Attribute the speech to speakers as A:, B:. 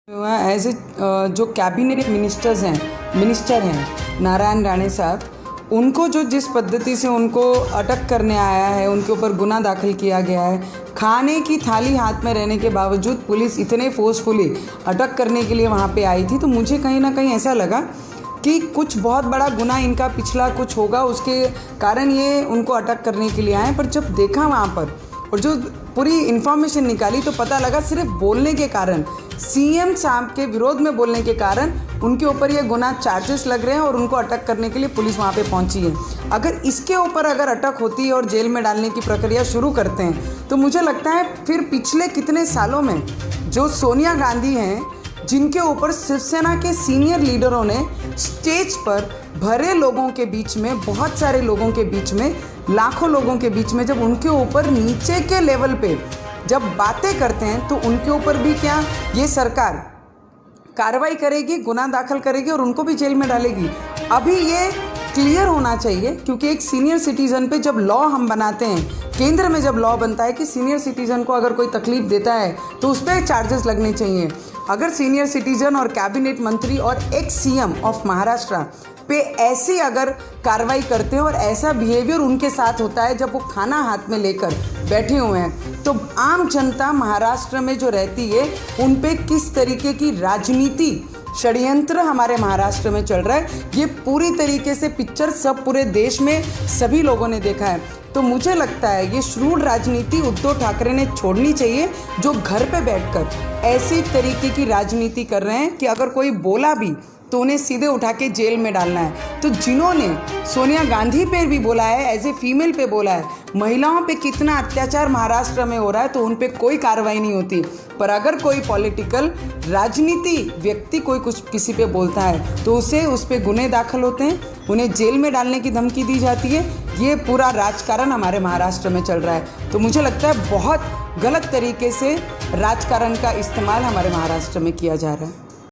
A: As a जो cabinet minister हैं नारायण राणे साहब, उनको जो जिस पद्धति से उनको अटक करने आया है, उनके ऊपर गुना दाखिल किया गया है। खाने की थाली हाथ में रहने के बावजूद पुलिस इतने फोर्सफुली अटक करने के लिए वहाँ पे आई थी, तो मुझे कहीं ना कहीं ऐसा लगा कि कुछ बहुत बड़ा गुना इनका पिछला कुछ होगा, उसके कारण ये उनको अटक करने के लिए आए। पर जब देखा वहाँ पर और जो पूरी इन्फॉर्मेशन निकाली तो पता लगा सिर्फ बोलने के कारण, सीएम साहब के विरोध में बोलने के कारण उनके ऊपर ये गुना चार्जेस लग रहे हैं और उनको अटक करने के लिए पुलिस वहाँ पे पहुँची है। अगर इसके ऊपर अटक होती है और जेल में डालने की प्रक्रिया शुरू करते हैं तो मुझे लगता है फिर पिछले कितने सालों में जो सोनिया गांधी हैं, जिनके ऊपर शिवसेना के सीनियर लीडरों ने स्टेज पर भरे लोगों के बीच में, बहुत सारे लोगों के बीच में, लाखों लोगों के बीच में जब उनके ऊपर नीचे के लेवल पे जब बातें करते हैं तो उनके ऊपर भी क्या ये सरकार कार्रवाई करेगी, गुना दाखिल करेगी और उनको भी जेल में डालेगी। अभी ये क्लियर होना चाहिए, क्योंकि एक सीनियर सिटीज़न पे जब लॉ हम बनाते हैं, केंद्र में जब लॉ बनता है कि सीनियर सिटीज़न को अगर कोई तकलीफ देता है तो उस पर चार्जेस लगने चाहिए। अगर सीनियर सिटीज़न और कैबिनेट मंत्री और एक्स सीएम ऑफ महाराष्ट्र पे ऐसी अगर कार्रवाई करते हैं और ऐसा बिहेवियर उनके साथ होता है जब वो खाना हाथ में लेकर बैठे हुए हैं, तो आम जनता महाराष्ट्र में जो रहती है उन पे किस तरीके की राजनीति षड्यंत्र हमारे महाराष्ट्र में चल रहा है, ये पूरी तरीके से पिक्चर सब पूरे देश में सभी लोगों ने देखा है। तो मुझे लगता है ये श्रूड राजनीति उद्धव ठाकरे ने छोड़नी चाहिए, जो घर पे बैठकर ऐसी तरीके की राजनीति कर रहे हैं कि अगर कोई बोला भी तो उन्हें सीधे उठा के जेल में डालना है। तो जिन्होंने सोनिया गांधी पे भी बोला है, एज ए फीमेल पे बोला है, महिलाओं पे कितना अत्याचार महाराष्ट्र में हो रहा है, तो उन पे कोई कार्रवाई नहीं होती। पर अगर कोई पॉलिटिकल राजनीति व्यक्ति कोई कुछ किसी पे बोलता है तो उस पे गुने दाखिल होते हैं, उन्हें जेल में डालने की धमकी दी जाती है। ये पूरा राजकारण हमारे महाराष्ट्र में चल रहा है। तो मुझे लगता है बहुत गलत तरीके से राजकारण का इस्तेमाल हमारे महाराष्ट्र में किया जा रहा है।